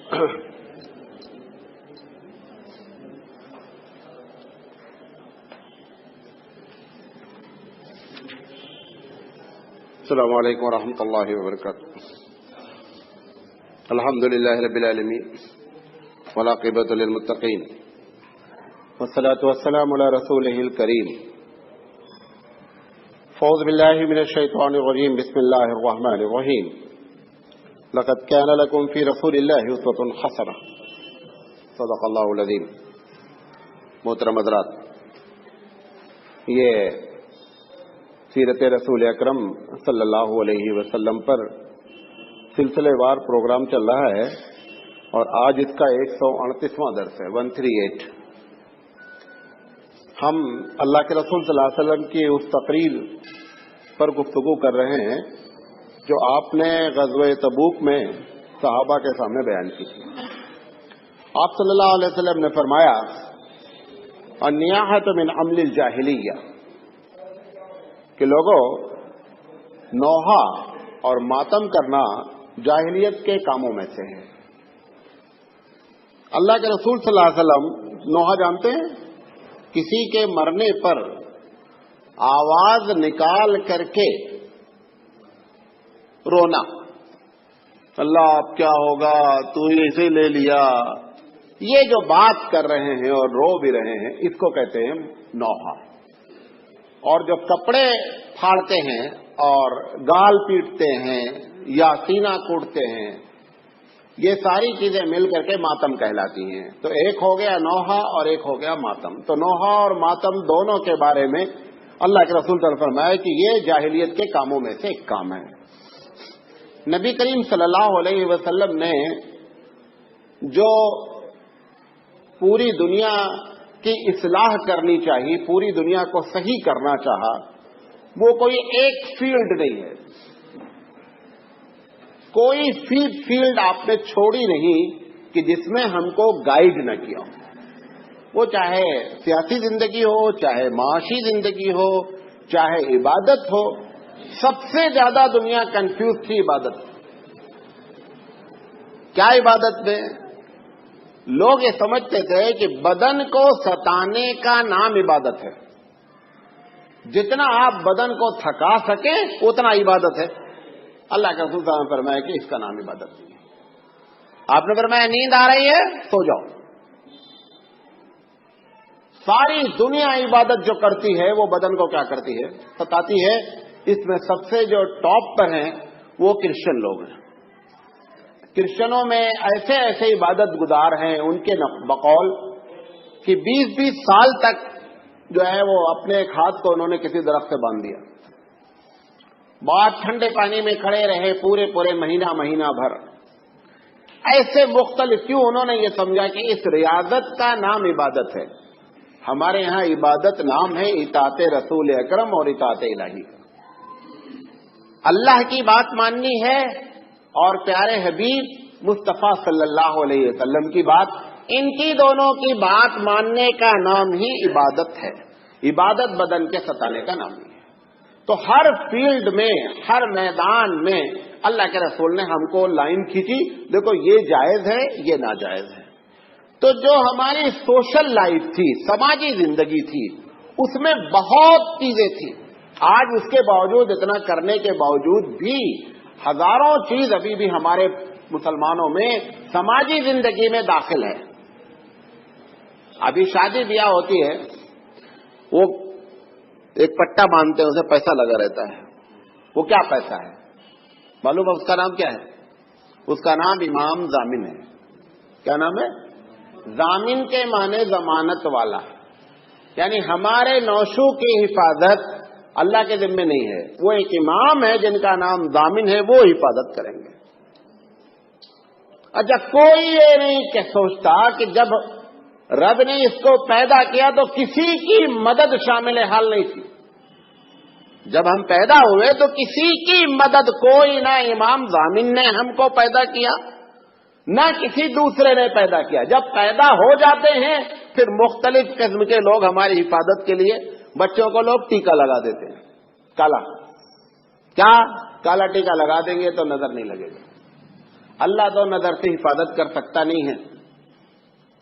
السلام علیکم ورحمۃ اللہ وبرکاتہ. الحمد للہ رب العالمین والعاقبۃ للمتقین والصلاۃ والسلام علی رسولہ الکریم. فاعوذ باللہ من الشیطان الرجیم. بسم اللہ الرحمن الرحیم. لقد كان لكم في رسول اللہ اسوۃ حسنہ. صدق اللہ العظیم. محترم حضرات، یہ سیرت رسول اکرم صلی اللہ علیہ وسلم پر سلسلے وار پروگرام چل رہا ہے اور آج اس کا 138واں درس ہے. 138. ہم اللہ کے رسول صلی اللہ علیہ وسلم کی اس تقریر پر گفتگو کر رہے ہیں جو آپ نے غزوہ تبوک میں صحابہ کے سامنے بیان کی تھی. آپ صلی اللہ علیہ وسلم نے فرمایا النیاحۃ من عمل الجاہلیہ، کہ لوگوں نوحہ اور ماتم کرنا جاہلیت کے کاموں میں سے ہے. اللہ کے رسول صلی اللہ علیہ وسلم نوحہ جانتے ہیں؟ کسی کے مرنے پر آواز نکال کر کے رونا، اللہ اب کیا ہوگا، تو ہی اسے لے لیا، یہ جو بات کر رہے ہیں اور رو بھی رہے ہیں، اس کو کہتے ہیں نوحہ. اور جو کپڑے پھاڑتے ہیں اور گال پیٹتے ہیں یا سینہ کوڑتے ہیں، یہ ساری چیزیں مل کر کے ماتم کہلاتی ہیں. تو ایک ہو گیا نوحہ اور ایک ہو گیا ماتم. تو نوحہ اور ماتم دونوں کے بارے میں اللہ کے رسول صلی اللہ علیہ وسلم فرمایا کہ یہ جاہلیت کے کاموں میں سے ایک کام ہے. نبی کریم صلی اللہ علیہ وسلم نے جو پوری دنیا کی اصلاح کرنی چاہیے، پوری دنیا کو صحیح کرنا چاہا، وہ کوئی ایک فیلڈ نہیں ہے. کوئی فیلڈ آپ نے چھوڑی نہیں کہ جس میں ہم کو گائیڈ نہ کیا ہو. وہ چاہے سیاسی زندگی ہو، چاہے معاشی زندگی ہو، چاہے عبادت ہو. سب سے زیادہ دنیا کنفیوز تھی عبادت. کیا عبادت میں لوگ یہ سمجھتے تھے کہ بدن کو ستانے کا نام عبادت ہے. جتنا آپ بدن کو تھکا سکیں اتنا عبادت ہے. اللہ کا رسول صلی اللہ علیہ وسلم نے فرمایا کہ اس کا نام عبادت نہیں ہے. آپ نے فرمایا نیند آ رہی ہے سو جاؤ. ساری دنیا عبادت جو کرتی ہے وہ بدن کو کیا کرتی ہے؟ ستاتی ہے. اس میں سب سے جو ٹاپ پر ہیں وہ کرسچن لوگ ہیں. کرسچنوں میں ایسے ایسے عبادت گزار ہیں ان کے بقول کہ 20-20 سال تک جو ہے وہ اپنے ایک ہاتھ کو انہوں نے کسی درخت سے باندھ دیا. بہت ٹھنڈے پانی میں کھڑے رہے پورے مہینہ بھر. ایسے مختلف کیوں؟ انہوں نے یہ سمجھا کہ اس ریاضت کا نام عبادت ہے. ہمارے ہاں عبادت نام ہے اطاعت رسول اکرم اور اطاعت الہی. اللہ کی بات ماننی ہے اور پیارے حبیب مصطفیٰ صلی اللہ علیہ وسلم کی بات، ان کی دونوں کی بات ماننے کا نام ہی عبادت ہے. عبادت بدن کے ستانے کا نام ہے. تو ہر فیلڈ میں، ہر میدان میں اللہ کے رسول نے ہم کو لائن کھینچی، دیکھو یہ جائز ہے، یہ ناجائز ہے. تو جو ہماری سوشل لائف تھی، سماجی زندگی تھی، اس میں بہت چیزیں تھیں. آج اس کے باوجود، اتنا کرنے کے باوجود بھی ہزاروں چیز ابھی بھی ہمارے مسلمانوں میں سماجی زندگی میں داخل ہے. ابھی شادی بیاہ ہوتی ہے، وہ ایک پٹا باندھتے ہیں، اسے پیسہ لگا رہتا ہے. وہ کیا پیسہ ہے معلوم ہے؟ اس کا نام کیا ہے؟ اس کا نام امام ضامن ہے. کیا نام ہے؟ ضامن کے معنی ضمانت والا. یعنی ہمارے نوشو کی حفاظت اللہ کے ذمے نہیں ہے، وہ ایک امام ہے جن کا نام ضامن ہے، وہ حفاظت کریں گے. اچھا، کوئی یہ نہیں کہ سوچتا کہ جب رب نے اس کو پیدا کیا تو کسی کی مدد شامل حال نہیں تھی. جب ہم پیدا ہوئے تو کسی کی مدد کوئی، نہ امام ضامن نے ہم کو پیدا کیا، نہ کسی دوسرے نے پیدا کیا. جب پیدا ہو جاتے ہیں پھر مختلف قسم کے لوگ ہماری حفاظت کے لیے، بچوں کو لوگ ٹیکا لگا دیتے ہیں کالا. کیا کالا ٹیکا لگا دیں گے تو نظر نہیں لگے گا. اللہ تو نظر سے حفاظت کر سکتا نہیں ہے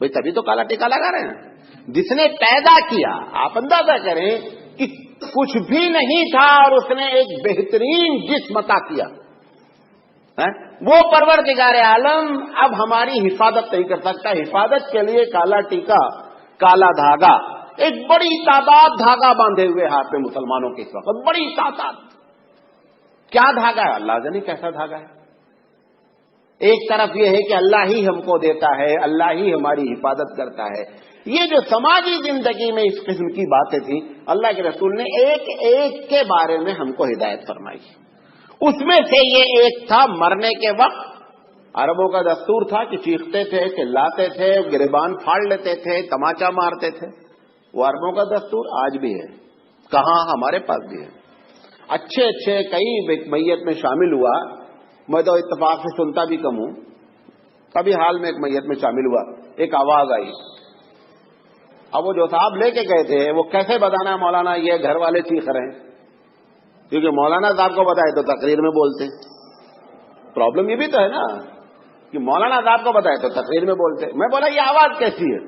بھائی، تبھی تو کالا ٹیکا لگا رہے ہیں. جس نے پیدا کیا، آپ اندازہ کریں کہ کچھ بھی نہیں تھا اور اس نے ایک بہترین جسم عطا کیا، وہ پروردگار عالم اب ہماری حفاظت نہیں کر سکتا. حفاظت کے لیے کالا ٹیکا، کالا دھاگا، ایک بڑی تعداد دھاگا باندھے ہوئے ہاتھ میں مسلمانوں کے اس وقت، بڑی تعداد. کیا دھاگا ہے؟ اللہ جانے کیسا دھاگا ہے. ایک طرف یہ ہے کہ اللہ ہی ہم کو دیتا ہے، اللہ ہی ہماری حفاظت کرتا ہے. یہ جو سماجی زندگی میں اس قسم کی باتیں تھیں، اللہ کے رسول نے ایک ایک کے بارے میں ہم کو ہدایت فرمائی. اس میں سے یہ ایک تھا مرنے کے وقت عربوں کا دستور تھا کہ چیختے تھے، چلاتے تھے، گریبان پھاڑ لیتے تھے، تماچا مارتے تھے. وہ عربوں کا دستور آج بھی ہے. کہاں؟ ہمارے پاس بھی ہے. اچھے کئی میت میں شامل ہوا. میں تو اتفاق سے سنتا بھی کم ہوں. کبھی حال میں ایک میت میں شامل ہوا، ایک آواز آئی. اب وہ جو صاحب لے کے گئے تھے وہ کیسے بتانا مولانا یہ گھر والے چیخ رہے ہیں، کیونکہ مولانا صاحب کو بتائے تو تقریر میں بولتے. پرابلم یہ بھی تو ہے نا کہ مولانا صاحب کو بتائے تو تقریر میں بولتے. میں بولا یہ آواز کیسی ہے؟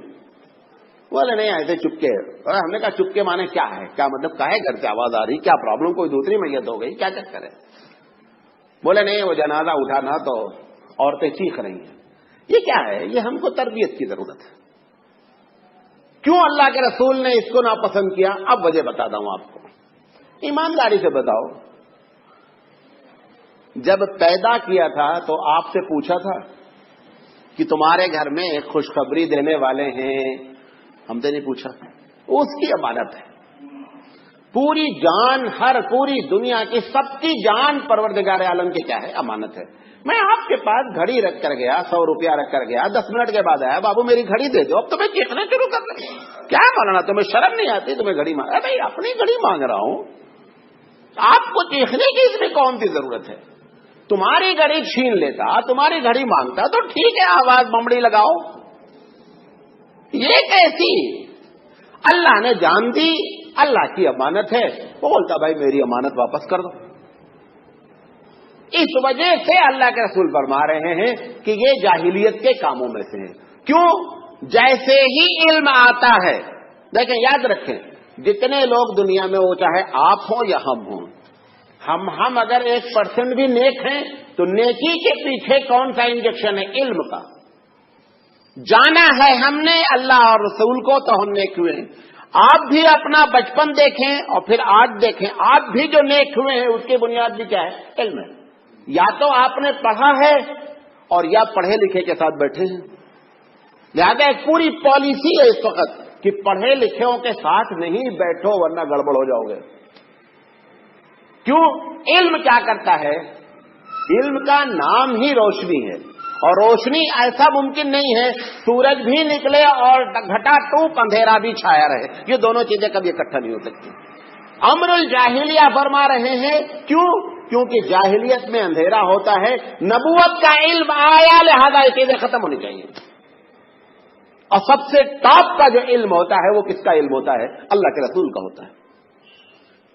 بولے نہیں ایسے چپکے. ہم نے کہا چپکے مانے کیا ہے؟ کیا مطلب کہے گھر سے آواز آ رہی؟ کیا پرابلم؟ کوئی دوسری میت ہو گئی؟ کیا چکر ہے؟ بولے نہیں وہ جنازہ اٹھانا تو عورتیں چیخ رہی ہیں. یہ کیا ہے؟ یہ ہم کو تربیت کی ضرورت ہے. کیوں اللہ کے رسول نے اس کو ناپسند کیا؟ اب وجہ بتاتا ہوں آپ کو. ایمانداری سے بتاؤ، جب پیدا کیا تھا تو آپ سے پوچھا تھا کہ تمہارے گھر میں ایک خوشخبری دینے والے ہیں؟ ہم سے نہیں پوچھا. اس کی امانت ہے. پوری جان، پوری دنیا کی سب کی جان پروردگار عالم کی کیا ہے؟ امانت ہے. میں آپ کے پاس گھڑی رکھ کر گیا، 100 روپیہ رکھ کر گیا، 10 منٹ کے بعد آیا، بابو میری گھڑی دے دو. اب تمہیں چیخنا شروع کر دیں. کیا مولانا تمہیں شرم نہیں آتی؟ تمہیں گھڑی مانگ؟ بھائی اپنی گھڑی مانگ رہا ہوں، آپ کو چیخنے کی اس میں کون سی ضرورت ہے؟ تمہاری گھڑی چھین لیتا، تمہاری گھڑی مانگتا تو ٹھیک ہے، آواز بمڑی لگاؤ. یہ کیسی؟ اللہ نے جان دی، اللہ کی امانت ہے. وہ بولتا بھائی میری امانت واپس کر دو. اس وجہ سے اللہ کے رسول فرما رہے ہیں کہ یہ جاہلیت کے کاموں میں سے ہے. کیوں؟ جیسے ہی علم آتا ہے، دیکھیں یاد رکھیں، جتنے لوگ دنیا میں ہو، چاہے آپ ہوں یا ہم ہوں، ہم اگر 1% بھی نیک ہیں تو نیکی کے پیچھے کون سا انجیکشن ہے؟ علم کا. جانا ہے ہم نے اللہ اور رسول کو تو ہم نیک ہوئے ہیں. آپ بھی اپنا بچپن دیکھیں اور پھر آج دیکھیں، آپ بھی جو نیک ہوئے ہیں اس کی بنیاد بھی کیا ہے؟ علم ہے. یا تو آپ نے پڑھا ہے اور یا پڑھے لکھے کے ساتھ بیٹھے ہیں. لہذا ایک پوری پالیسی ہے اس وقت کہ پڑھے لکھوں کے ساتھ نہیں بیٹھو ورنہ گڑبڑ ہو جاؤ گے. کیوں؟ علم کیا کرتا ہے؟ علم کا نام ہی روشنی ہے، اور روشنی ایسا ممکن نہیں ہے سورج بھی نکلے اور گھٹا ٹوپ اندھیرا بھی چھایا رہے. یہ دونوں چیزیں کبھی اکٹھا نہیں ہو سکتی. امر الجاہلیہ فرما رہے ہیں. کیوں؟ کیونکہ جاہلیت میں اندھیرا ہوتا ہے. نبوت کا علم آیا لہذا یہ چیزیں ختم ہونی چاہیے. اور سب سے ٹاپ کا جو علم ہوتا ہے وہ کس کا علم ہوتا ہے؟ اللہ کے رسول کا ہوتا ہے.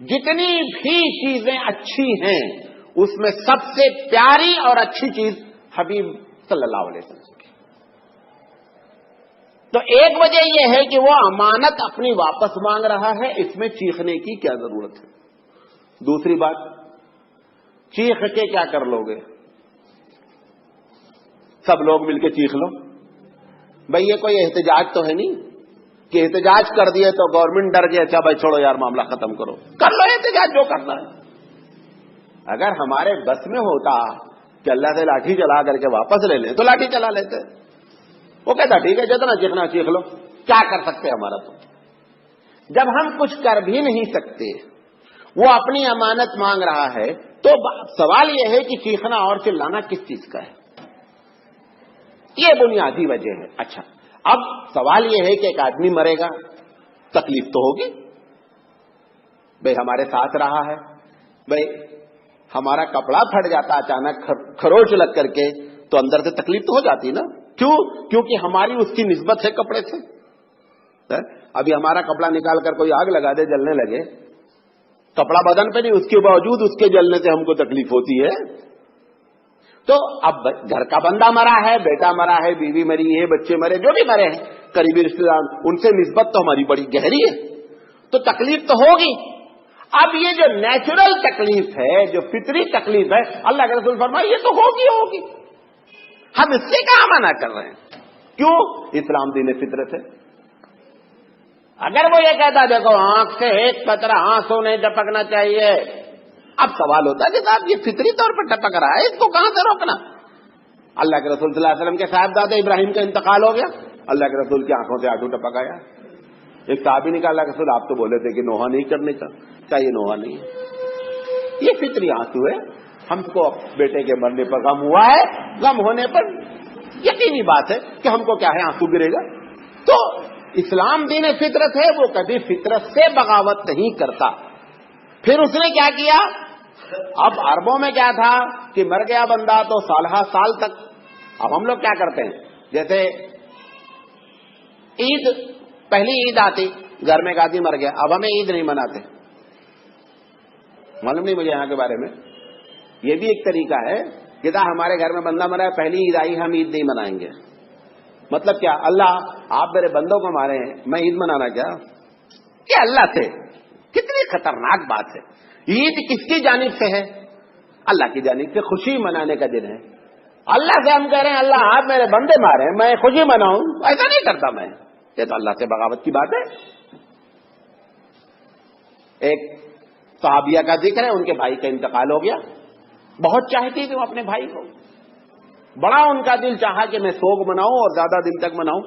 جتنی بھی چیزیں اچھی ہیں اس میں سب سے پیاری اور اچھی چیز حبیب صلی اللہ علیہ وسلم کی. تو ایک وجہ یہ ہے کہ وہ امانت اپنی واپس مانگ رہا ہے، اس میں چیخنے کی کیا ضرورت ہے؟ دوسری بات، چیخ کے کیا کر لو گے؟ سب لوگ مل کے چیخ لو. بھئی یہ کوئی احتجاج تو ہے نہیں کہ احتجاج کر دیے تو گورنمنٹ ڈر گئی، اچھا بھائی چھوڑو یار معاملہ ختم کرو. کر لو احتجاج جو کرنا ہے. اگر ہمارے بس میں ہوتا کہ اللہ سے لاٹھی چلا کر کے واپس لے لیں تو لاٹھی چلا لیتے. وہ کہتا ٹھیک ہے جتنا چیخنا چیخ لو، کیا کر سکتے ہمارا. تو جب ہم کچھ کر بھی نہیں سکتے، وہ اپنی امانت مانگ رہا ہے، تو سوال یہ ہے کہ چیخنا اور چلانا کس چیز کا ہے؟ یہ بنیادی وجہ ہے. اچھا اب سوال یہ ہے کہ ایک آدمی مرے گا، تکلیف تو ہوگی. بھئی ہمارے ساتھ رہا ہے، بھئی ہمارا کپڑا پھٹ جاتا اچانک خروچ لگ کر کے تو اندر سے تکلیف تو ہو جاتی نا. کیوں؟ کیونکہ ہماری اس کی نسبت ہے کپڑے سے. ابھی ہمارا کپڑا نکال کر کوئی آگ لگا دے، جلنے لگے، کپڑا بدن پہ نہیں، اس کے باوجود اس کے جلنے سے ہم کو تکلیف ہوتی ہے. تو اب گھر کا بندہ مرا ہے، بیٹا مرا ہے، بیوی مری ہے، بچے مرے، جو بھی مرے ہیں قریبی رشتے دار، ان سے نسبت تو ہماری بڑی گہری ہے، تو تکلیف تو ہوگی۔ اب یہ جو نیچرل تکلیف ہے، جو فطری تکلیف ہے، اللہ کے رسول فرمائے یہ تو ہوگی، ہم اس سے کہاں منع کر رہے ہیں؟ کیوں؟ اسلام دین فطرت ہے۔ اگر وہ یہ کہتا دیکھو آنکھ سے ایک قطرہ آنسو نہیں ٹپکنا چاہیے، اب سوال ہوتا ہے کہ صاحب یہ فطری طور پر ٹپک رہا ہے، اس کو کہاں سے روکنا؟ اللہ کے رسول صلی اللہ علیہ وسلم کے صاحبزادے ابراہیم کا انتقال ہو گیا، اللہ کے رسول کی آنکھوں سے آنسو ٹپک آیا۔ ایک صحابی نے کہا اللہ کے رسول آپ تو بولے تھے کہ نوحہ نہیں کرنے کا، کیا یہ نوحہ نہیں ہے؟ یہ فطری آنسو ہے، ہم کو بیٹے کے مرنے پر غم ہوا ہے، غم ہونے پر یقینی بات ہے کہ ہم کو کیا ہے آنسو گرے گا۔ تو اسلام دین فطرت ہے، وہ کبھی فطرت سے بغاوت نہیں کرتا۔ پھر اس نے کیا کیا؟ اب عربوں میں کیا تھا کہ مر گیا بندہ تو سالہ سال تک، اب ہم لوگ کیا کرتے ہیں، جیسے عید، پہلی عید آتی، گھر میں ایک آدمی مر گیا، اب ہمیں عید نہیں مناتے، معلوم نہیں مجھے یہاں کے بارے میں، یہ بھی ایک طریقہ ہے کہ ہمارے گھر میں بندہ مرا ہے، پہلی عید آئی ہم عید نہیں منائیں گے۔ مطلب کیا؟ اللہ آپ میرے بندوں کو مارے ہیں، میں عید منانا کیا؟ کہ اللہ سے کتنی خطرناک بات ہے۔ عید کس کی جانب سے ہے؟ اللہ کی جانب سے، خوشی منانے کا دن ہے۔ اللہ سے ہم کہہ رہے ہیں اللہ آپ میرے بندے مارے ہیں، میں خوشی مناؤں، ایسا نہیں کرتا میں، یہ تو اللہ سے بغاوت کی بات ہے۔ ایک صحابیہ کا ذکر ہے، ان کے بھائی کا انتقال ہو گیا، بہت چاہتی تھی وہ اپنے بھائی کو، بڑا ان کا دل چاہا کہ میں سوگ مناؤں اور زیادہ دن تک مناؤں۔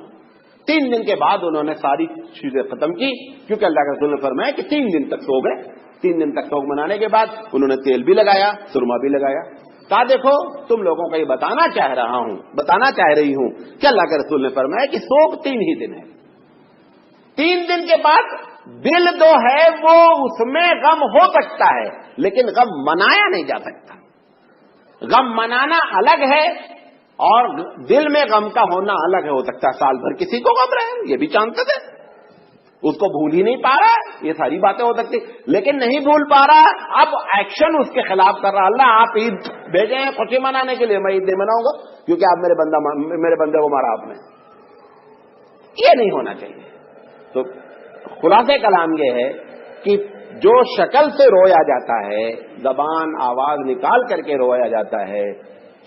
3 دن کے بعد انہوں نے ساری چیزیں ختم کی، کیونکہ اللہ کے رسول نے فرمایا کہ 3 دن تک سو گئے۔ 3 دن تک سوگ منانے کے بعد انہوں نے تیل بھی لگایا، سرما بھی لگایا، کہا دیکھو تم لوگوں کو یہ بتانا چاہ رہی ہوں کہ اللہ کے رسول نے فرمایا کہ سوگ 3 ہی دن ہے۔ 3 دن کے بعد دل جو ہے وہ اس میں غم ہو سکتا ہے، لیکن غم منایا نہیں جا سکتا۔ غم منانا الگ ہے اور دل میں غم کا ہونا الگ ہے۔ ہو سکتا ہے سال بھر کسی کو غم رہے، یہ بھی چانس ہے، اس کو بھول ہی نہیں پا رہا ہے، یہ ساری باتیں ہو سکتی، لیکن نہیں بھول پا رہا، اب ایکشن اس کے خلاف کر رہا، اللہ آپ عید بھیجے ہیں خوشی منانے کے لیے، میں عید نہیں مناؤں گا کیونکہ آپ میرے بندے کو مارا آپ نے۔ یہ نہیں ہونا چاہیے۔ تو خلاصہ کلام یہ ہے کہ جو شکل سے رویا جاتا ہے، زبان آواز نکال کر کے رویا جاتا ہے،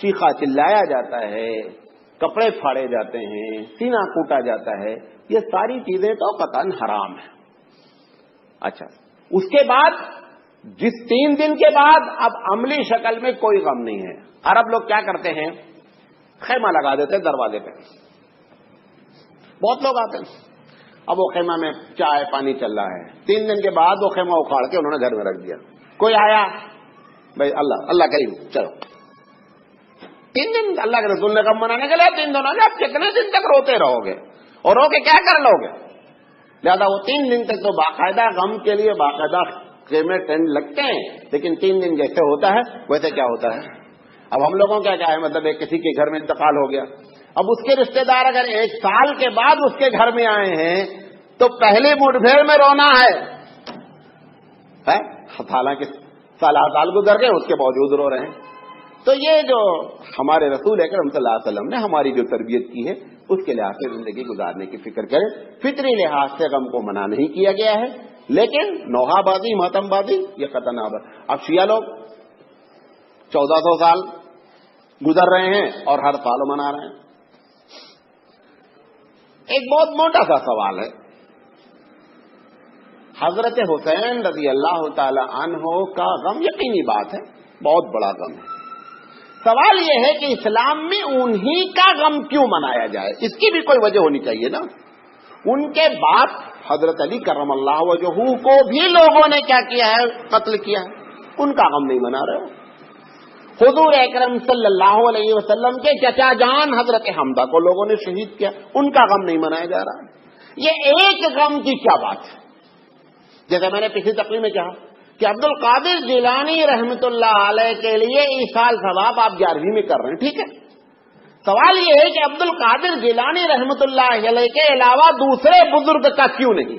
چیخا چلایا جاتا ہے، کپڑے پھاڑے جاتے ہیں، سینہ کوٹا جاتا ہے، یہ ساری چیزیں تو قطعاً حرام ہیں۔ اچھا، اس کے بعد جس 3 دن کے بعد اب عملی شکل میں کوئی غم نہیں ہے۔ عرب لوگ کیا کرتے ہیں، خیمہ لگا دیتے ہیں دروازے پہ، بہت لوگ آتے ہیں، اب وہ خیمہ میں چائے پانی چل رہا ہے، 3 دن کے بعد وہ خیمہ اکھاڑ کے انہوں نے گھر میں رکھ دیا، کوئی آیا بھائی اللہ کریم چلو 3 دن اللہ کے رسول نے غم منانے کے لیے 3 دنوں نے، اب کتنے دن تک روتے رہو گے اور رو کے کیا کر لو گے؟ لہٰذا وہ 3 دن تک تو باقاعدہ غم کے لیے باقاعدہ خیمے ٹینٹ لگتے ہیں، لیکن 3 دن جیسے ہوتا ہے ویسے کیا ہوتا ہے؟ اب ہم لوگوں کا کیا ہے، مطلب ایک کسی کے گھر میں انتقال ہو گیا، اب اس کے رشتہ دار اگر 1 سال کے بعد اس کے گھر میں آئے ہیں تو پہلی مٹھ بھیڑ میں رونا ہے، حالانکہ سال گزر گئے اس کے باوجود رو رہے ہیں۔ تو یہ جو ہمارے رسول اکرم صلی اللہ علیہ وسلم نے ہماری جو تربیت کی ہے اس کے لحاظ سے زندگی گزارنے کی فکر کریں، فطری لحاظ سے غم کو منع نہیں کیا گیا ہے، لیکن نوحہ بازی ماتم بازی یہ خطرناک ہے۔ اب شیعہ لوگ 1400 سال گزر رہے ہیں اور ہر سال منا رہے ہیں۔ ایک بہت موٹا سا سوال ہے، حضرت حسین رضی اللہ تعالی عنہ کا غم یقینی بات ہے، بہت بڑا غم ہے۔ سوال یہ ہے کہ اسلام میں انہی کا غم کیوں منایا جائے؟ اس کی بھی کوئی وجہ ہونی چاہیے نا۔ ان کے بعد حضرت علی کرم اللہ وجہہ کو بھی لوگوں نے کیا کیا ہے، قتل کیا ہے، ان کا غم نہیں منا رہے ہو۔ حضور اکرم صلی اللہ علیہ وسلم کے چچا جان حضرت حمزہ کو لوگوں نے شہید کیا، ان کا غم نہیں منایا جا رہا۔ یہ ایک غم کی کیا بات ہے؟ جیسے میں نے پچھلی تقریر میں کہا کہ عبد القادر جیلانی رحمت اللہ علیہ کے لیے ایصال ثواب آپ 11ویں میں کر رہے ہیں، ٹھیک ہے۔ سوال یہ ہے کہ عبد القادر جیلانی رحمت اللہ علیہ کے علاوہ دوسرے بزرگ کا کیوں نہیں؟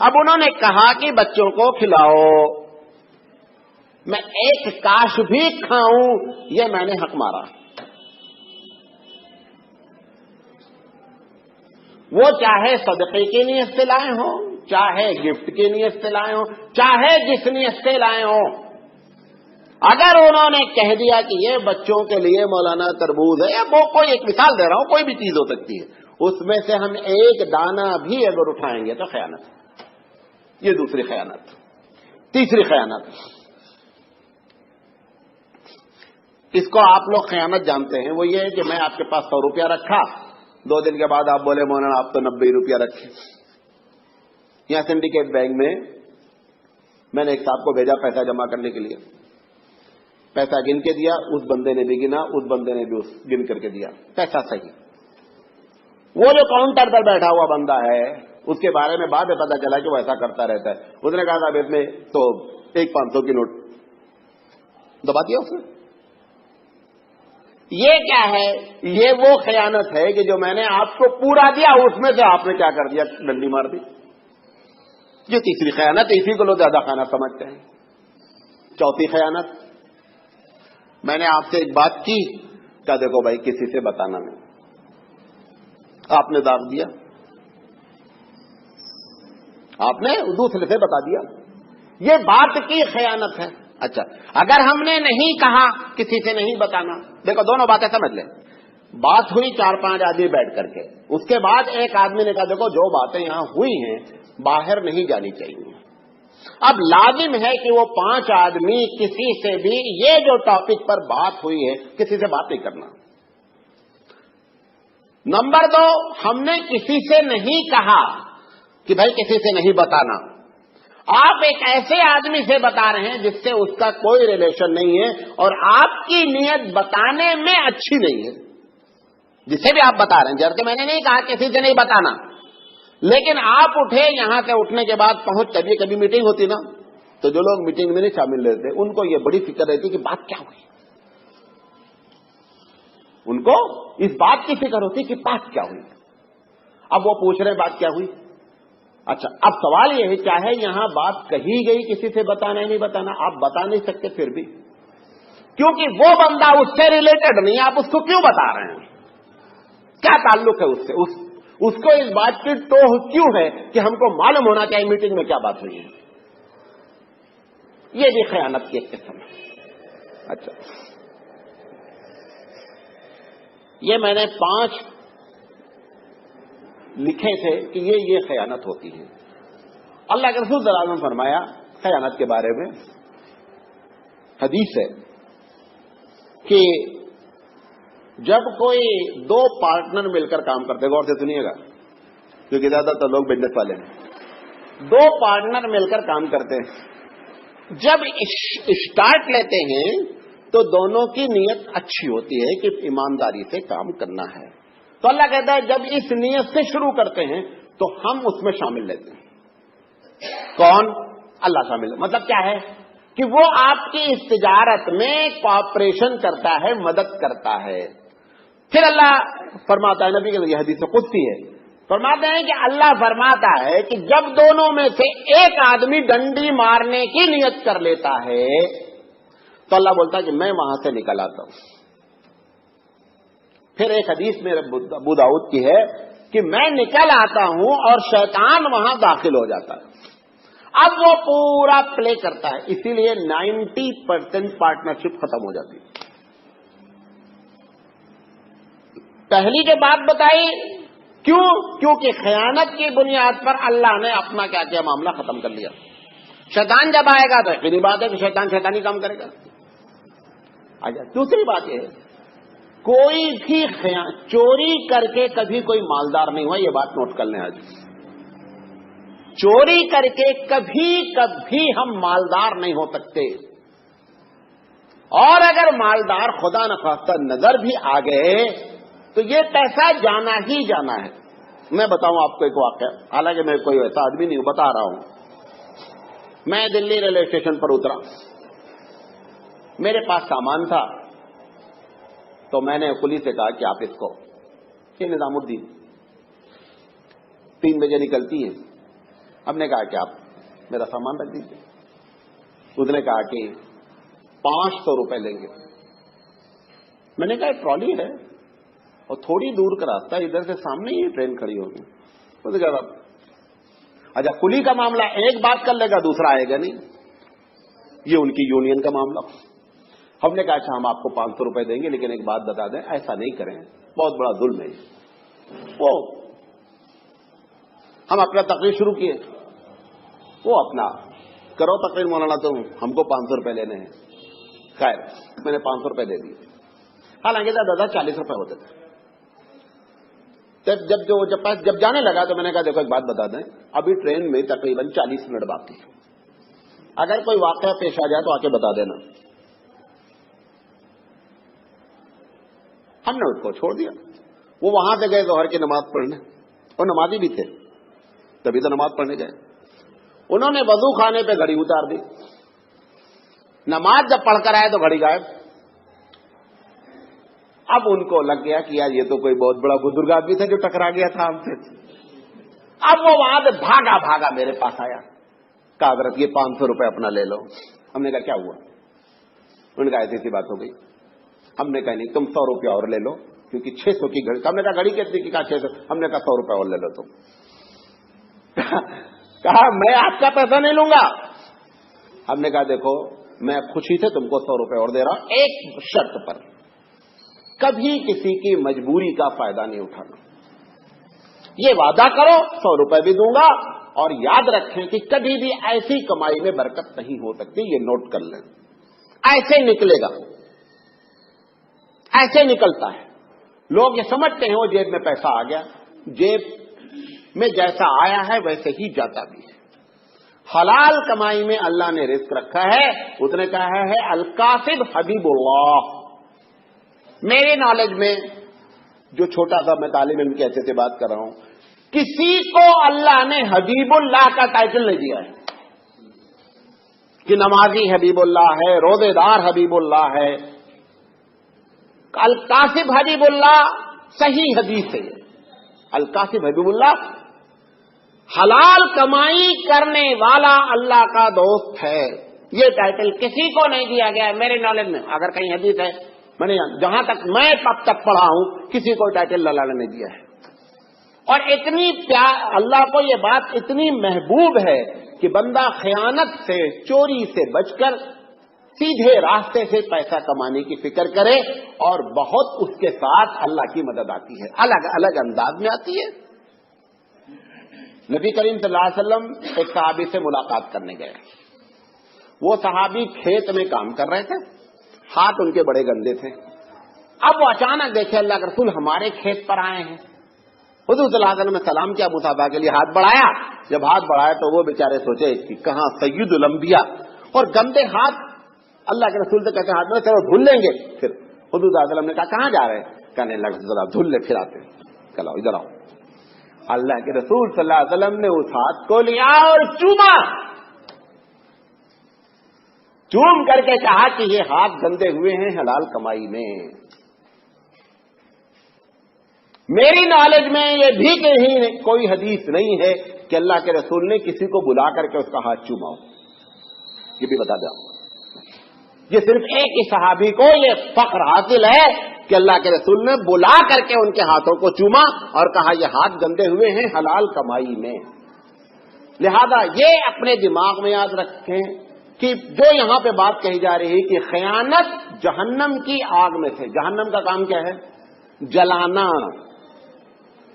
اب انہوں نے کہا کہ بچوں کو کھلاؤ، میں ایک کاش بھی کھاؤں یہ میں نے حق مارا. وہ چاہے صدقے کی نیت سے لائے ہوں، چاہے گفٹ کی نیت سے لائے ہوں، چاہے جس نیت سے لائے ہوں. اگر انہوں نے کہہ دیا کہ یہ بچوں کے لیے مولانا تربوز ہے، یا وہ کوئی ایک مثال دے رہا ہوں، کوئی بھی چیز ہو سکتی ہے، اس میں سے ہم ایک دانہ بھی اگر اٹھائیں گے تو خیانت. یہ دوسری خیانت. تیسری خیانت، اس کو آپ لوگ خیانت جانتے ہیں، وہ یہ ہے کہ میں آپ کے پاس 100 روپیہ رکھا، 2 دن کے بعد آپ بولے مولانا آپ تو 90 روپیہ رکھے. یہاں سنڈیکیٹ بینک میں نے ایک صاحب کو بھیجا پیسہ جمع کرنے کے لیے، پیسہ گن کے دیا، اس بندے نے بھی گنا، اس بندے نے بھی گن کر کے دیا، پیسہ صحیح. وہ جو کاؤنٹر پر بیٹھا ہوا بندہ ہے اس کے بارے میں بعد میں پتا چلا کہ وہ ایسا کرتا رہتا ہے. اس نے کہا صاحب اس میں تو ایک 500 کی نوٹ دبا دیا اس نے. یہ کیا ہے؟ یہ وہ خیانت ہے کہ جو میں نے آپ کو پورا دیا اس میں سے آپ نے کیا کر دیا، ڈنڈی مار دی. یہ تیسری خیانت، اسی کو لوگ زیادہ خیانت سمجھتے ہیں. چوتھی خیانت، میں نے آپ سے ایک بات کی، کہا دیکھو بھائی کسی سے بتانا نہیں، آپ نے داغ دیا، آپ نے دوسرے سے بتا دیا. یہ بات کی خیانت ہے. اچھا اگر ہم نے نہیں کہا کسی سے نہیں بتانا، دیکھو دونوں باتیں سمجھ لیں. بات ہوئی 4-5 آدمی بیٹھ کر کے، اس کے بعد ایک آدمی نے کہا دیکھو جو باتیں یہاں ہوئی ہیں باہر نہیں جانی چاہیے. اب لازم ہے کہ وہ 5 آدمی کسی سے بھی یہ جو ٹاپک پر بات ہوئی ہے کسی سے بات نہیں کرنا. نمبر 2، ہم نے کسی سے نہیں کہا کہ بھائی کسی سے نہیں بتانا. آپ ایک ایسے آدمی سے بتا رہے ہیں جس سے اس کا کوئی ریلیشن نہیں ہے اور آپ کی نیت بتانے میں اچھی نہیں ہے. جسے بھی آپ بتا رہے ہیں، جبکہ میں نے نہیں کہا کسی سے نہیں بتانا، لیکن آپ اٹھے، یہاں سے اٹھنے کے بعد پہنچ، کبھی میٹنگ ہوتی نا تو جو لوگ میٹنگ میں نہیں شامل رہتے ان کو یہ بڑی فکر رہتی کہ بات کیا ہوئی. ان کو اس بات کی فکر ہوتی کہ بات کیا ہوئی. اب وہ پوچھ رہے ہیں بات کیا ہوئی. اچھا اب سوال یہ ہے چاہے یہاں بات کہی گئی کسی سے بتانا ہے نہیں بتانا، آپ بتا نہیں سکتے پھر بھی، کیونکہ وہ بندہ اس سے ریلیٹڈ نہیں، آپ اس کو کیوں بتا رہے ہیں؟ کیا تعلق ہے اس سے؟ اس کو اس بات کی ٹوہ کیوں ہے کہ ہم کو معلوم ہونا چاہیے میٹنگ میں کیا بات ہوئی ہے؟ یہ بھی خیانت کی ایک قسم ہے. اچھا یہ میں نے 5 لکھے تھے کہ یہ خیانت ہوتی ہے. اللہ کے رسول صلی اللہ علیہ وسلم نے فرمایا خیانت کے بارے میں، حدیث ہے کہ جب کوئی 2 پارٹنر مل کر کام کرتے، غور سے سنیے گا کیونکہ زیادہ تر لوگ بزنس والے ہیں، 2 پارٹنر مل کر کام کرتے ہیں، جب اسٹارٹ لیتے ہیں تو دونوں کی نیت اچھی ہوتی ہے کہ ایمانداری سے کام کرنا ہے. تو اللہ کہتا ہے جب اس نیت سے شروع کرتے ہیں تو ہم اس میں شامل لیتے ہیں. کون؟ اللہ شامل. مطلب کیا ہے کہ وہ آپ کی اس تجارت میں کوآپریشن کرتا ہے، مدد کرتا ہے. پھر اللہ فرماتا ہے، نبی کے ذریعے حدیث قدسی ہے، فرماتے ہیں کہ اللہ فرماتا ہے کہ جب دونوں میں سے ایک آدمی ڈنڈی مارنے کی نیت کر لیتا ہے تو اللہ بولتا ہے کہ میں وہاں سے نکل آتا ہوں. پھر ایک حدیث میں ابو داؤد کی ہے کہ میں نکل آتا ہوں اور شیطان وہاں داخل ہو جاتا ہے. اب وہ پورا پلے کرتا ہے، اسی لیے 90% پارٹنرشپ ختم ہو جاتی ہے. پہلی جو بات بتائی کیوں؟ کیونکہ خیانت کی بنیاد پر اللہ نے اپنا کیا کیا معاملہ ختم کر لیا. شیطان جب آئے گا تو یقینی بات ہے کہ شیطان شیطانی کام کرے گا. دوسری بات یہ ہے کوئی بھی چوری کر کے کبھی کوئی مالدار نہیں ہوا، یہ بات نوٹ کر لیں. آج چوری کر کے کبھی ہم مالدار نہیں ہو سکتے، اور اگر مالدار خدا نخواستہ نظر بھی آ گئے تو یہ پیسہ جانا ہی جانا ہے. میں بتاؤں آپ کو ایک واقعہ، حالانکہ میں کوئی ایسا آدمی نہیں ہوں، بتا رہا ہوں. میں دلی ریلوے اسٹیشن پر اترا، میرے پاس سامان تھا، تو میں نے پولیس سے کہا کہ آپ اس کو، یہ نظام الدین 3 بجے نکلتی ہے، ہم نے کہا کہ آپ میرا سامان رکھ دیجیے. اس نے کہا کہ 500 روپے لیں گے. میں نے کہا ٹرالی ہے اور تھوڑی دور کا راستہ, ادھر سے سامنے ہی ٹرین کھڑی ہوگی. اس نے کہا اچھا کلی کا معاملہ ایک بات کر لے گا دوسرا آئے گا نہیں, یہ ان کی یونین کا معاملہ. ہم نے کہا اچھا ہم آپ کو 500 روپے دیں گے, لیکن ایک بات بتا دیں ایسا نہیں کریں, بہت بڑا ظلم ہے. وہ ہم اپنا تقریر شروع کیے, وہ اپنا کرو تقریر مولانا, تو ہم کو 500 روپے لینے ہیں. خیر میں نے 500 روپے دے دیے, حالانکہ دادا 40 روپے ہوتے تھے. جب جانے لگا تو میں نے کہا دیکھو ایک بات بتا دیں, ابھی ٹرین میں تقریباً 40 منٹ باقی ہے, اگر کوئی واقعہ پیش آ جائے تو آ کے بتا دینا. ہم نے اس کو چھوڑ دیا. وہ وہاں سے گئے ظہر کی نماز پڑھنے, اور نمازی بھی تھے تبھی تو نماز پڑھنے گئے. انہوں نے وضو خانے پہ گھڑی اتار دی, نماز جب پڑھ کر آئے تو گھڑی غائب. اب ان کو لگ گیا کہ یار یہ تو کوئی بہت بڑا بزرگ آدمی تھا جو ٹکرا گیا تھا ہم سے. اب وہ وہاں سے بھاگا میرے پاس آیا, کہا حضرت یہ 500 روپے اپنا لے لو. ہم نے کہا کیا ہوا؟ انہوں نے کہا ایسی سی بات ہو گئی. ہم نے کہا نہیں تم 100 روپے اور لے لو, کیونکہ 600 کی گھڑی. ہم نے کہا گھڑی کتنی کی؟ کہا 600. ہم نے کہا 100 روپے اور لے لو تم. کہا میں آپ کا پیسہ نہیں لوں گا. ہم نے کہا دیکھو میں خوشی سے تم کو 100 روپے اور دے رہا ہوں, ایک شرط پر, کبھی کسی کی مجبوری کا فائدہ نہیں اٹھانا. یہ وعدہ کرو 100 روپے بھی دوں گا, اور یاد رکھیں کہ کبھی بھی ایسی کمائی میں برکت نہیں ہو سکتی, یہ نوٹ کر لیں. ایسے نکلے گا, ایسے نکلتا ہے. لوگ یہ سمجھتے ہیں وہ جیب میں پیسہ آ گیا, جیب میں جیسا آیا ہے ویسے ہی جاتا بھی ہے. حلال کمائی میں اللہ نے رزق رکھا ہے. اس نے کہا ہے الکاسب حبیب اللہ. میرے نالج میں جو چھوٹا سا میں طالب علم کی حیثیت سے بات کر رہا ہوں, کسی کو اللہ نے حبیب اللہ کا ٹائٹل نہیں دیا ہے کہ نمازی حبیب اللہ ہے, روزے دار حبیب اللہ ہے. الکاسب حبیب اللہ صحیح حدیث ہے. الکاسب حبیب اللہ حلال کمائی کرنے والا اللہ کا دوست ہے. یہ ٹائٹل کسی کو نہیں دیا گیا ہے میرے نالج میں. اگر کہیں حدیث ہے, میں نے جہاں تک میں اب تک پڑھا ہوں کسی کو ٹائٹل اللہ نے دیا ہے. اور اتنی اللہ کو یہ بات اتنی محبوب ہے کہ بندہ خیانت سے, چوری سے بچ کر سیدھے راستے سے پیسہ کمانے کی فکر کرے, اور بہت اس کے ساتھ اللہ کی مدد آتی ہے, الگ الگ انداز میں آتی ہے. نبی کریم صلی اللہ علیہ وسلم ایک صحابی سے ملاقات کرنے گئے. وہ صحابی کھیت میں کام کر رہے تھے, ہاتھ ان کے بڑے گندے تھے. اب وہ اچانک دیکھے اللہ کے رسول ہمارے کھیت پر آئے ہیں. حضور صلی اللہ علیہ وسلم نے سلام کیا, مصافحہ کے لیے ہاتھ بڑھایا. جب ہاتھ بڑھایا تو وہ بیچارے سوچے کہ کہاں سید الانبیاء, اور گندے ہاتھ اللہ کے رسول سے کہتے ہاتھ میں چلو دھل لیں گے. پھر حضور صلی اللہ علیہ وسلم نے کہا کہاں جا رہے ہیں؟ کہنے لگے ذرا دھل لے پھر آتے. چلو ادھر آؤ. اللہ کے رسول صلی اللہ علیہ وسلم نے اس ہاتھ کو لیا اور چوما. چوم کر کے کہا کہ یہ ہاتھ گندے ہوئے ہیں حلال کمائی میں. میری نالج میں یہ بھی کہیں کوئی حدیث نہیں ہے کہ اللہ کے رسول نے کسی کو بلا کر کے اس کا ہاتھ چوما. یہ بھی بتا دیں, یہ صرف ایک ہی صحابی کو یہ فخر حاصل ہے کہ اللہ کے رسول نے بلا کر کے ان کے ہاتھوں کو چوما اور کہا یہ ہاتھ گندے ہوئے ہیں حلال کمائی میں. لہذا یہ اپنے دماغ میں یاد رکھیں کہ جو یہاں پہ بات کہی جا رہی ہے کہ خیانت جہنم کی آگ میں سے. جہنم کا کام کیا ہے؟ جلانا.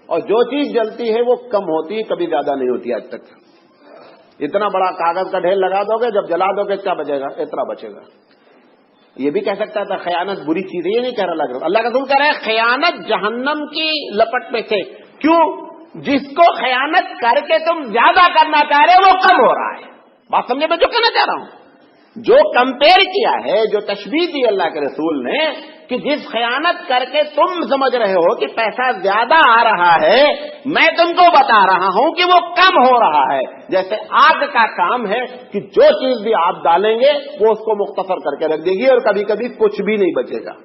اور جو چیز جلتی ہے وہ کم ہوتی ہے, کبھی زیادہ نہیں ہوتی. آج تک اتنا بڑا کاغذ کا ڈھیر لگا دو گے, جب جلا دو گے کیا بچے گا؟ اتنا بچے گا. یہ بھی کہہ سکتا تھا خیانت بری چیز ہے, یہ نہیں کہہ رہا. اللہ کا رسول کہہ رہا ہے خیانت جہنم کی لپٹ میں سے. کیوں؟ جس کو خیانت کر کے تم زیادہ کرنا چاہ رہے ہو وہ کم ہو رہا ہے. بات سمجھے میں جو کہنا چاہ رہا ہوں؟ جو کمپیئر کیا ہے, جو تشبیہ دی اللہ کے رسول نے کہ جس خیانت کر کے تم سمجھ رہے ہو کہ پیسہ زیادہ آ رہا ہے, میں تم کو بتا رہا ہوں کہ وہ کم ہو رہا ہے. جیسے آگ کا کام ہے کہ جو چیز بھی آپ ڈالیں گے وہ اس کو مختصر کر کے رکھ دے گی اور کبھی کبھی کچھ بھی نہیں بچے گا.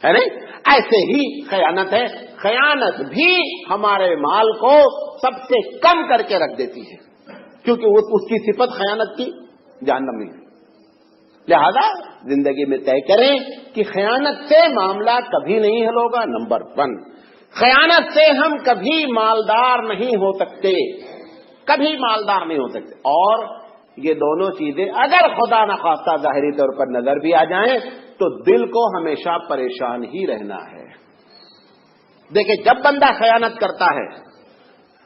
ہے نہیں؟ ایسے ہی خیانت ہے، خیانت بھی ہمارے مال کو سب سے کم کر کے رکھ دیتی ہے، کیونکہ اس کی صفت خیانت کی جہنم میں ہے۔ لہذا زندگی میں طے کریں کہ خیانت سے معاملہ کبھی نہیں حل ہوگا۔ نمبر 1، خیانت سے ہم کبھی مالدار نہیں ہو سکتے، کبھی مالدار نہیں ہو سکتے، اور یہ دونوں چیزیں اگر خدا نخواستہ ظاہری طور پر نظر بھی آ جائیں تو دل کو ہمیشہ پریشان ہی رہنا ہے۔ دیکھیں، جب بندہ خیانت کرتا ہے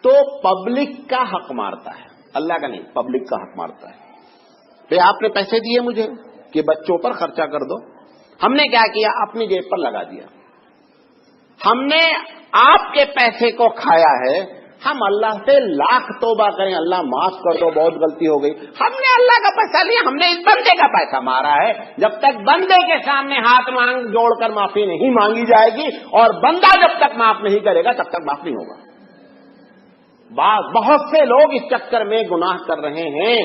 تو پبلک کا حق مارتا ہے، اللہ کا نہیں، پبلک کا حق مارتا ہے۔ بھئی آپ نے پیسے دیے مجھے کہ بچوں پر خرچہ کر دو، ہم نے کیا کیا؟ اپنی جیب پر لگا دیا۔ ہم نے آپ کے پیسے کو کھایا ہے، ہم اللہ سے لاکھ توبہ کریں، اللہ معاف کر دو، بہت غلطی ہو گئی۔ ہم نے اللہ کا پیسہ لیا، ہم نے اس بندے کا پیسہ مارا ہے۔ جب تک بندے کے سامنے ہاتھ مانگ جوڑ کر معافی نہیں مانگی جائے گی اور بندہ جب تک معاف نہیں کرے گا تب تک معاف نہیں ہوگا۔ بہت سے لوگ اس چکر میں گناہ کر رہے ہیں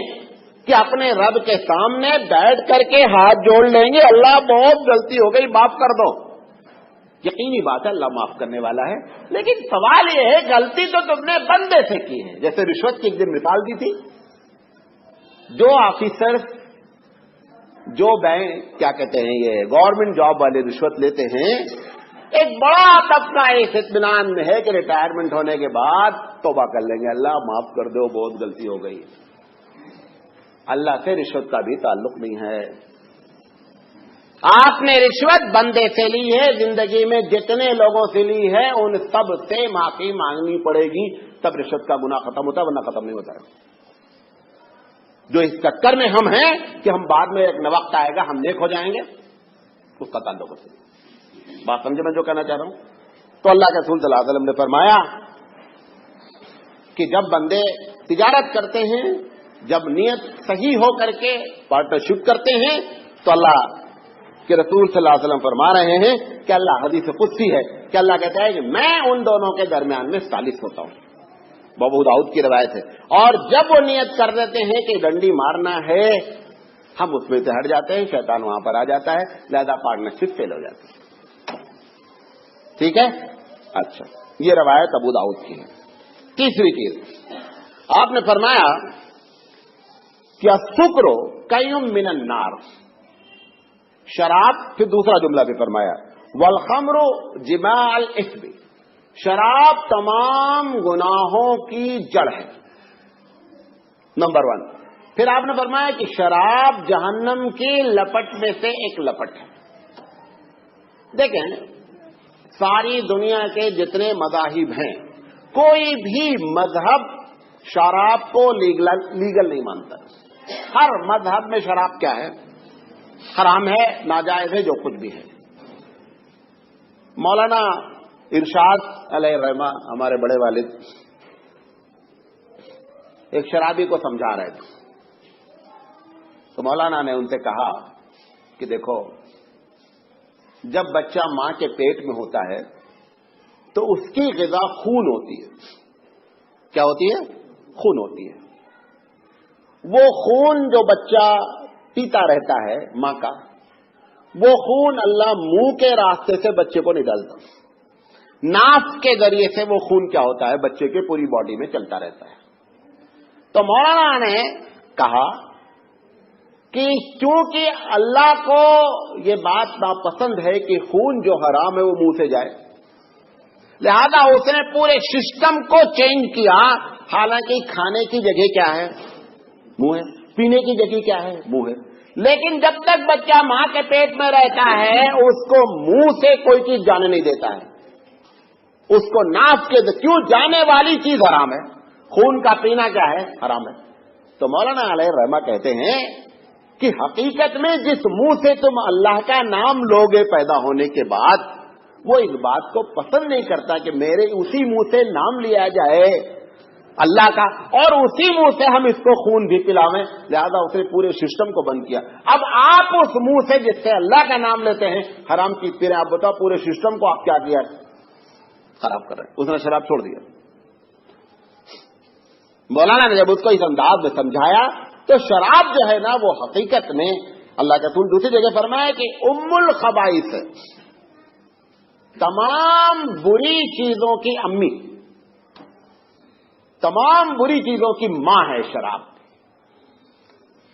کہ اپنے رب کے سامنے بیٹھ کر کے ہاتھ جوڑ لیں گے، اللہ بہت غلطی ہو گئی، معاف کر دو۔ یقینی بات ہے، اللہ معاف کرنے والا ہے، لیکن سوال یہ ہے غلطی تو تم نے بندے سے کی ہے۔ جیسے رشوت کی ایک دن مثال دی تھی، جو آفیسر، جو بینک کیا کہتے ہیں یہ گورنمنٹ جاب والے رشوت لیتے ہیں، ایک بڑا طبقہ اس اطمینان میں ہے کہ ریٹائرمنٹ ہونے کے بعد توبہ کر لیں گے، اللہ معاف کر دو، بہت غلطی ہو گئی۔ اللہ سے رشوت کا بھی تعلق نہیں ہے۔ آپ نے رشوت بندے سے لی ہے، زندگی میں جتنے لوگوں سے لی ہے ان سب سے معافی مانگنی پڑے گی، تب رشوت کا گناہ ختم ہوتا ہے، ورنہ ختم نہیں ہوتا ہے۔ جو اس چکر میں ہم ہیں کہ ہم بعد میں ایک وقت آئے گا ہم نیک ہو جائیں گے، اس کا تعلق ہوتا ہے۔ بات سمجھے میں جو کہنا چاہ رہا ہوں؟ تو اللہ کے رسول صلی اللہ علیہ وسلم نے فرمایا کہ جب بندے تجارت کرتے ہیں، جب نیت صحیح ہو کر کے پارٹنرشپ کرتے ہیں تو اللہ کہ رسول صلی اللہ علیہ وسلم فرما رہے ہیں کہ اللہ، حدیث قدسی ہے کہ اللہ کہتا ہے کہ میں ان دونوں کے درمیان میں ثالث ہوتا ہوں، ابو داؤد کی روایت ہے۔ اور جب وہ نیت کر دیتے ہیں کہ ڈنڈی مارنا ہے، ہم اس میں سے ہٹ جاتے ہیں، شیطان وہاں پر آ جاتا ہے، لہذا پارٹنرشپ فیل ہو جاتی ہے۔ ٹھیک ہے؟ اچھا، یہ روایت ابو داؤد کی ہے۔ تیسری چیز آپ نے فرمایا کہ السکر کیم من النار، شراب، پھر دوسرا جملہ بھی فرمایا والخمر جماع الاثم، شراب تمام گناہوں کی جڑ ہے، نمبر 1۔ پھر آپ نے فرمایا کہ شراب جہنم کی لپٹ میں سے ایک لپٹ ہے۔ دیکھیں، ساری دنیا کے جتنے مذاہب ہیں، کوئی بھی مذہب شراب کو لیگل نہیں مانتا۔ ہر مذہب میں شراب کیا ہے؟ حرام ہے، ناجائز ہے، جو کچھ بھی ہے۔ مولانا ارشاد علیہ الرحمہ، ہمارے بڑے والد، ایک شرابی کو سمجھا رہے تھے تو مولانا نے ان سے کہا کہ دیکھو، جب بچہ ماں کے پیٹ میں ہوتا ہے تو اس کی غذا خون ہوتی ہے۔ کیا ہوتی ہے؟ خون ہوتی ہے۔ وہ خون جو بچہ پیتا رہتا ہے ماں کا، وہ خون اللہ منہ کے راستے سے بچے کو نہیں ڈالتا، ناف کے ذریعے سے وہ خون کیا ہوتا ہے بچے کے پوری باڈی میں چلتا رہتا ہے۔ تو مولانا نے کہا کہ چونکہ اللہ کو یہ بات ناپسند ہے کہ خون جو حرام ہے وہ منہ سے جائے، لہذا اس نے پورے سسٹم کو چینج کیا۔ حالانکہ کھانے کی جگہ کیا ہے؟ منہ ہے، پینے کی جگہ کیا ہے؟ منہ ہے، لیکن جب تک بچہ ماں کے پیٹ میں رہتا ہے اس کو منہ سے کوئی چیز جانے نہیں دیتا ہے، اس کو ناف کے کیوں جانے والی چیز حرام ہے، خون کا پینا کیا ہے؟ حرام ہے۔ تو مولانا علیہ الرحمہ کہتے ہیں کہ حقیقت میں جس منہ سے تم اللہ کا نام لوگے پیدا ہونے کے بعد، وہ اس بات کو پسند نہیں کرتا کہ میرے اسی منہ سے نام لیا جائے اللہ کا، اور اسی منہ سے ہم اس کو خون بھی پلاویں، لہذا اس نے پورے سسٹم کو بند کیا۔ اب آپ اس منہ سے جس سے اللہ کا نام لیتے ہیں حرام چیز پی رہے ہیں، آپ بتاؤ پورے سسٹم کو آپ کیا کیا ہے؟ خراب کر رہے ہیں۔ اس نے شراب چھوڑ دیا۔ مولانا نے جب اس کو اس انداز میں سمجھایا تو شراب جو ہے نا وہ حقیقت میں اللہ کے رسول دوسری جگہ فرمایا کہ ام الخبائث ہے، تمام بری چیزوں کی امی، تمام بری چیزوں کی ماں ہے شراب۔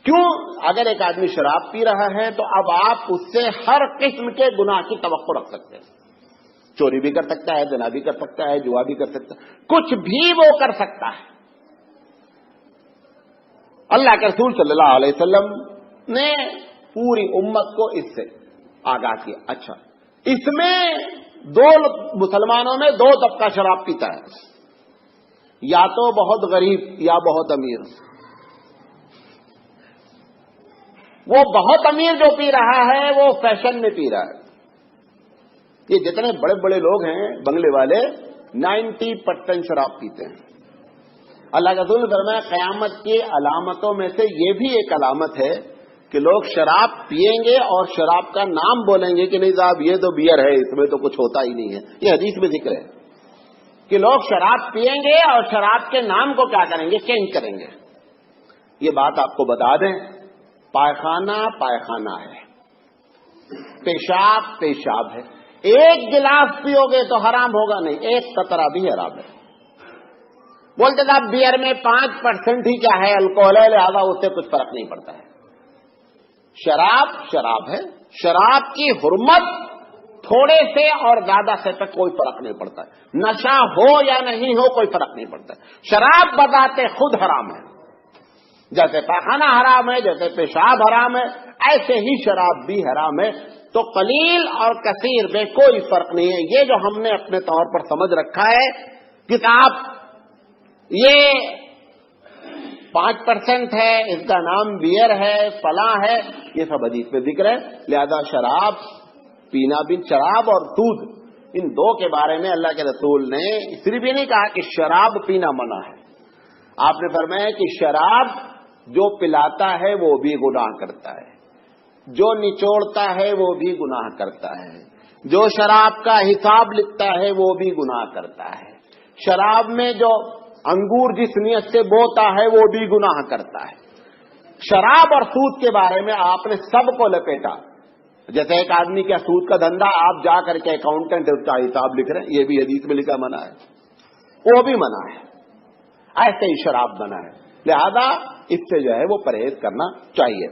کیوں؟ اگر ایک آدمی شراب پی رہا ہے تو اب آپ اس سے ہر قسم کے گناہ کی توقع رکھ سکتے ہیں۔ چوری بھی کر سکتا ہے، زنا بھی کر سکتا ہے، جوا بھی کر سکتا ہے، کچھ بھی وہ کر سکتا ہے۔ اللہ کے رسول صلی اللہ علیہ وسلم نے پوری امت کو اس سے آگاہ کیا۔ اچھا، اس میں دو مسلمانوں میں دو طبقہ شراب پیتا ہے، یا تو بہت غریب یا بہت امیر۔ وہ بہت امیر جو پی رہا ہے وہ فیشن میں پی رہا ہے۔ یہ جتنے بڑے بڑے لوگ ہیں بنگلے والے 90% شراب پیتے ہیں۔ اللہ کا رسول نے فرمایا قیامت کی علامتوں میں سے یہ بھی ایک علامت ہے کہ لوگ شراب پیئیں گے اور شراب کا نام بولیں گے کہ نہیں صاحب یہ تو بیئر ہے، اس میں تو کچھ ہوتا ہی نہیں ہے۔ یہ حدیث میں ذکر ہے کہ لوگ شراب پیئیں گے اور شراب کے نام کو کیا کریں گے؟ چینج کریں گے۔ یہ بات آپ کو بتا دیں، پائخانہ پائخانہ ہے، پیشاب پیشاب ہے۔ ایک گلاس پیو گے تو حرام ہوگا نہیں، ایک قطرہ بھی حرام ہے۔ بولتے صاحب بیئر میں 5% ہی کیا ہے، الکوہل ہے، لہذا اس سے کچھ فرق نہیں پڑتا ہے۔ شراب شراب ہے، شراب کی حرمت تھوڑے سے اور زیادہ سے تک کوئی فرق نہیں پڑتا ہے، نشہ ہو یا نہیں ہو کوئی فرق نہیں پڑتا ہے۔ شراب بذات خود حرام ہے، جیسے پاخانہ حرام ہے، جیسے پیشاب حرام ہے، ایسے ہی شراب بھی حرام ہے۔ تو قلیل اور کثیر میں کوئی فرق نہیں ہے۔ یہ جو ہم نے اپنے طور پر سمجھ رکھا ہے کہ آپ یہ 5% ہے، اس کا نام بیئر ہے، فلاں ہے، یہ سب حدیث میں ذکر ہے۔ لہذا شراب پینا بھی، شراب اور دودھ، ان دو کے بارے میں اللہ کے رسول نے صرف یہ نہیں کہا کہ شراب پینا منع ہے، آپ نے فرمایا کہ شراب جو پلاتا ہے وہ بھی گناہ کرتا ہے، جو نچوڑتا ہے وہ بھی گناہ کرتا ہے، جو شراب کا حساب لکھتا ہے وہ بھی گناہ کرتا ہے، شراب میں جو انگور جس نیت سے بوتا ہے وہ بھی گناہ کرتا ہے۔ شراب اور سود کے بارے میں آپ نے سب کو لپیٹا، جیسے ایک آدمی کا سود کا دھندا، آپ جا کر کے اکاؤنٹنٹ کا حساب لکھ رہے ہیں، یہ بھی حدیث میں لکھا منع ہے، وہ بھی منع ہے، ایسے ہی شراب منع ہے۔ لہذا اس سے جو ہے وہ پرہیز کرنا چاہیے۔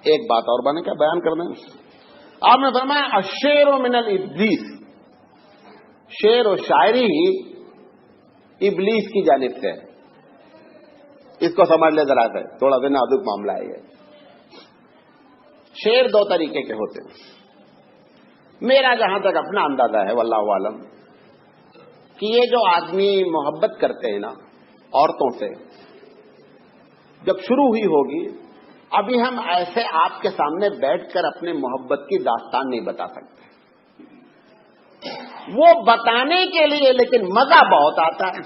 ایک بات اور بنے کیا بیان کرنا ہے، آپ نے فرمایا الشعر من الابلیس، شعر و شاعری ہی ابلیس کی جانب سے ہے۔ اس کو سمجھ لے ذرا سے، تھوڑا سا نازک معاملہ ہے یہ۔ شعر دو طریقے کے ہوتے ہیں، میرا جہاں تک اپنا اندازہ ہے واللہ عالم، کہ یہ جو آدمی محبت کرتے ہیں نا عورتوں سے، جب شروع ہوئی ہوگی، ابھی ہم ایسے آپ کے سامنے بیٹھ کر اپنے محبت کی داستان نہیں بتا سکتے، وہ بتانے کے لیے لیکن مزہ بہت آتا ہے،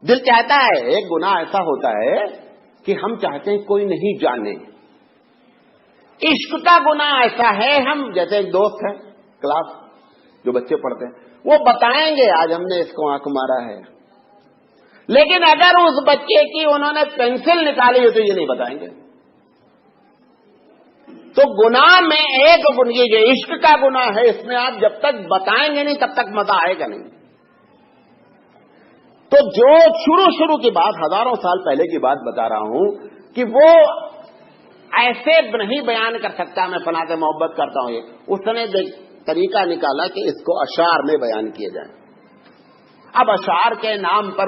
دل چاہتا ہے۔ ایک گناہ ایسا ہوتا ہے کہ ہم چاہتے ہیں کوئی نہیں جانے، عشق کا گناہ ایسا ہے، ہم جیسے ایک دوست ہے کلاس جو بچے پڑھتے ہیں، وہ بتائیں گے آج ہم نے اس کو آنکھ مارا ہے، لیکن اگر اس بچے کی انہوں نے پینسل نکالی ہو تو یہ نہیں بتائیں گے۔ تو گناہ میں ایک یہ جو عشق کا گناہ ہے، اس میں آپ جب تک بتائیں گے نہیں تب تک مزہ آئے گا نہیں۔ تو جو شروع کی بات، ہزاروں سال پہلے کی بات بتا رہا ہوں کہ وہ ایسے نہیں بیان کر سکتا میں فلاں سے محبت کرتا ہوں، یہ اس نے طریقہ نکالا کہ اس کو اشعار میں بیان کیے جائیں۔ اب اشعار کے نام پر